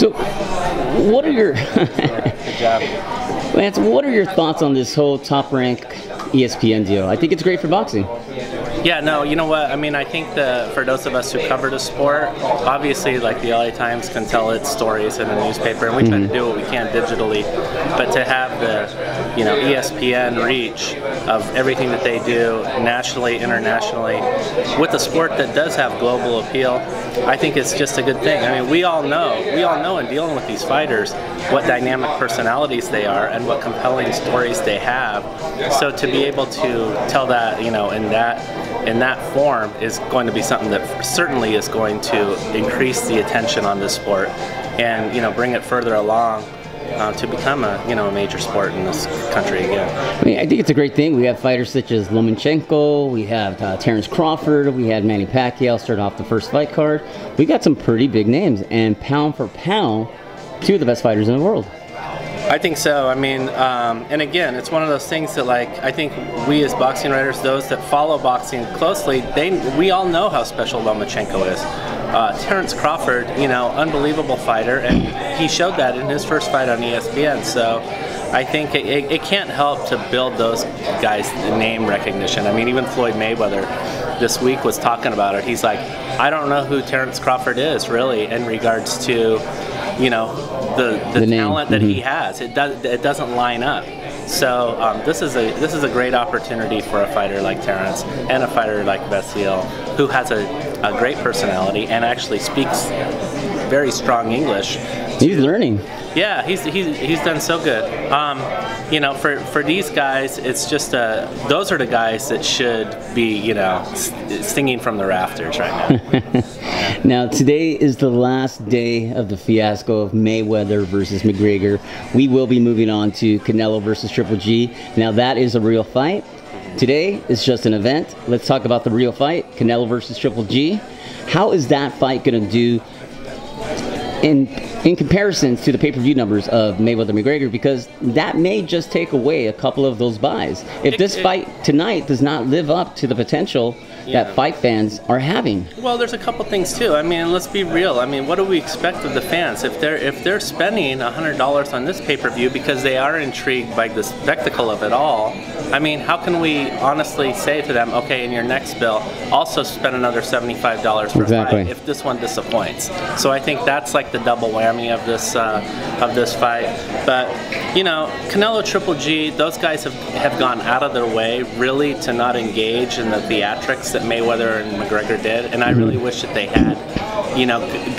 So, what are your Good job. Lance? What are your thoughts on this whole Top Rank ESPN deal? I think it's great for boxing. Yeah, no, you know what? I mean, I think that for those of us who cover the sport, obviously, like the LA Times can tell its stories in a newspaper, and we try to do what we can digitally. But to have the, ESPN reach of everything that they do nationally, internationally, with a sport that does have global appeal, I think it's just a good thing. I mean, we all know in dealing with these fighters what dynamic personalities they are and what compelling stories they have. So to be able to tell that, in that form is going to be something that certainly is going to increase the attention on this sport and bring it further along to become a major sport in this country again. I mean, I think it's a great thing. We have fighters such as Lomachenko, we have Terence Crawford, we had Manny Pacquiao start off the first fight card. We got some pretty big names, and pound for pound, two of the best fighters in the world. I think so. I mean, and again, it's one of those things that, I think we as boxing writers, those that follow boxing closely, we all know how special Lomachenko is. Terence Crawford, unbelievable fighter, and he showed that in his first fight on ESPN. So I think it can't help to build those guys' name recognition. I mean, even Floyd Mayweather this week was talking about it. He's like, I don't know who Terence Crawford is, really, in regards to, the talent that he has. It doesn't line up. So this is a great opportunity for a fighter like Terence and a fighter like Vasil, who has a great personality and actually speaks very strong English. He's learning. Yeah, he's done so good. For these guys, it's just those are the guys that should be singing from the rafters right now. Now, today is the last day of the fiasco of Mayweather versus McGregor. We will be moving on to Canelo versus Triple G. Now, that is a real fight. Today is just an event. Let's talk about the real fight, Canelo versus Triple G. How is that fight going to do in comparison to the pay-per-view numbers of Mayweather-McGregor, because that may just take away a couple of those buys. If this fight tonight does not live up to the potential that fight fans are having. Well, there's a couple things too. I mean, let's be real. I mean, what do we expect of the fans if they're spending $100 on this pay-per-view because they are intrigued by the spectacle of it all? I mean, how can we honestly say to them, okay, in your next bill, also spend another $75 for a fight if this one disappoints? So I think that's like the double whammy of this fight. But Canelo, Triple G, those guys have gone out of their way really to not engage in the theatrics that Mayweather and McGregor did, and I really wish that they had,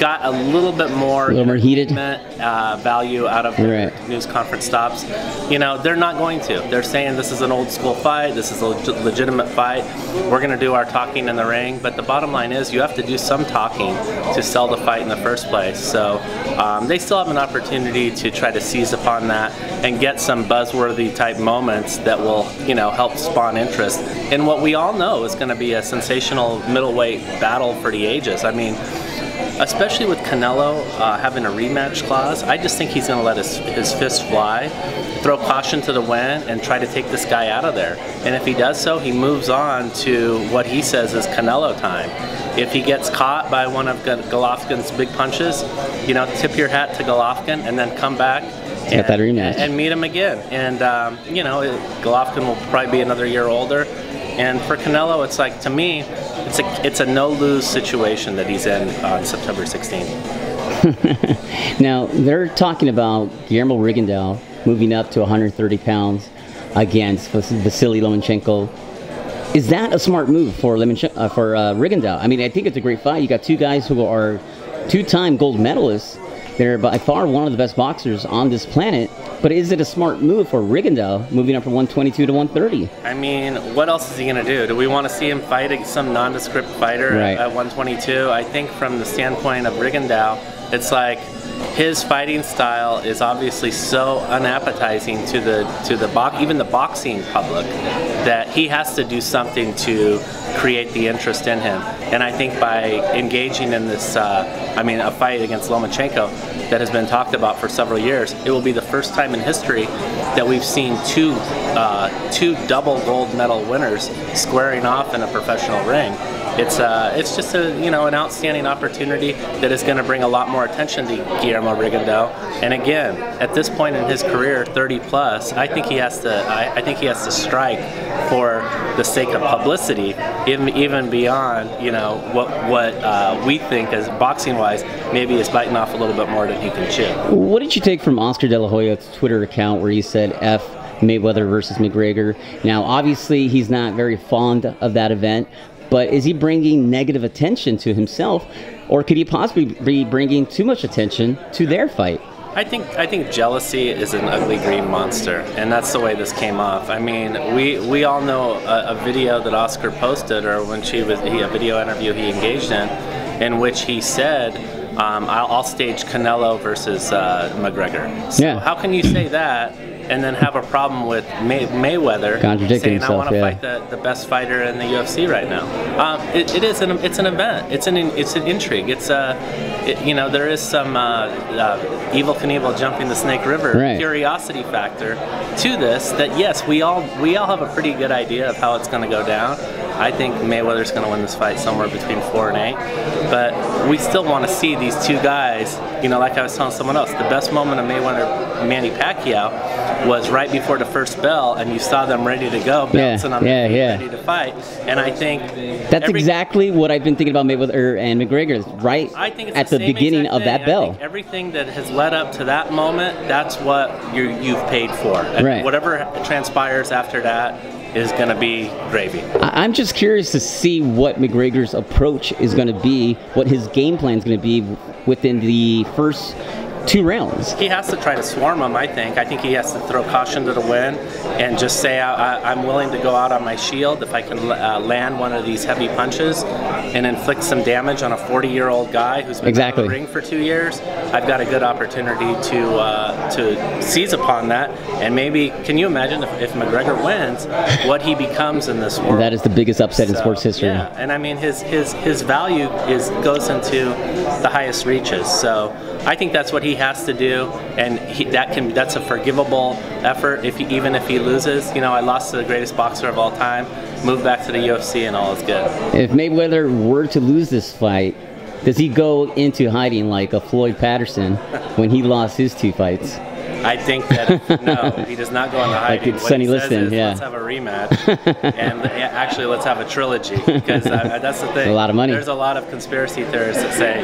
got a little bit more, heated value out of their news conference stops. They're not going to. They're saying this is an old school fight, this is a legitimate fight, we're going to do our talking in the ring, but the bottom line is you have to do some talking to sell the fight in the first place. So they still have an opportunity to try to seize upon that and get some buzzworthy type moments that will, help spawn interest in what we all know is going to be a sensational middleweight battle for the ages. I mean, especially with Canelo having a rematch clause, I just think he's going to let his fist fly, throw caution to the wind, and try to take this guy out of there. And if he does so, he moves on to what he says is Canelo time. If he gets caught by one of Golovkin's big punches, tip your hat to Golovkin and then come back get that rematch and meet him again. And Golovkin will probably be another year older. And for Canelo, it's like, to me, it's a no-lose situation that he's in on September 16th. Now, they're talking about Guillermo Rigondeaux moving up to 130 pounds against Vasily Lomachenko. Is that a smart move for Rigondeaux? I mean, I think it's a great fight. You got two guys who are two-time gold medalists. They're by far one of the best boxers on this planet. But is it a smart move for Rigondeaux moving up from 122 to 130? I mean, what else is he going to do? Do we want to see him fight some nondescript fighter at 122? I think from the standpoint of Rigondeaux, it's like his fighting style is obviously so unappetizing to even the boxing public that he has to do something to create the interest in him. And I think by engaging in this, a fight against Lomachenko that has been talked about for several years, it will be the first time in history that we've seen two double gold medal winners squaring off in a professional ring. it's just an outstanding opportunity that is going to bring a lot more attention to Guillermo Rigondeaux. And again, at this point in his career, 30 plus, I think he has to strike for the sake of publicity, even beyond what we think as boxing wise maybe is biting off a little bit more than he can chew. What did you take from Oscar De La Hoya's Twitter account where he said F Mayweather versus McGregor? Now, obviously, he's not very fond of that event, but is he bringing negative attention to himself, or could he possibly be bringing too much attention to their fight? I think jealousy is an ugly green monster, and that's the way this came off. I mean, we all know a video that Oscar posted, or when a video interview he engaged in which he said, I'll stage Canelo versus McGregor. So how can you say that and then have a problem with Mayweather saying himself, I want to fight the best fighter in the UFC right now? It's an event. It's an intrigue. There is some Evel Knievel jumping the Snake River curiosity factor to this. That yes, we all have a pretty good idea of how it's going to go down. I think Mayweather's going to win this fight somewhere between 4 and 8, but we still want to see these two guys. Like I was telling someone else, the best moment of Mayweather-Manny Pacquiao was right before the first bell, and you saw them ready to go, bouncing on their feet, ready to fight. And I think that's exactly what I've been thinking about Mayweather and McGregor, right? I think it's at the beginning of that bell. I think everything that has led up to that moment, that's what you've paid for. And whatever transpires after that is going to be gravy. I'm just curious to see what McGregor's approach is going to be, what his game plan is going to be within the first 2 rounds. He has to try to swarm him, I think. I think he has to throw caution to the wind and just say, I'm willing to go out on my shield if I can land one of these heavy punches and inflict some damage on a 40-year-old guy who's been in the ring for 2 years. I've got a good opportunity to seize upon that. And maybe, can you imagine if McGregor wins, what he becomes in this world? That is the biggest upset in sports history. Yeah, and I mean, his value goes into the highest reaches. So I think that's what he has to do, and that's a forgivable effort. Even if he loses, I lost to the greatest boxer of all time, moved back to the UFC, and all is good. If Mayweather were to lose this fight, does he go into hiding like a Floyd Patterson when he lost his 2 fights? I think that no, he does not go into hiding. Like Sonny Liston, let's have a rematch, and actually let's have a trilogy, because that's the thing. A lot of money. There's a lot of conspiracy theorists that say,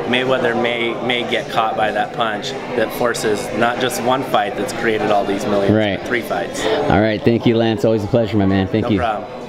Mayweather may get caught by that punch that forces not just one fight that's created all these millions, but 3 fights. All right, thank you, Lance. Always a pleasure, my man. Thank you. No problem.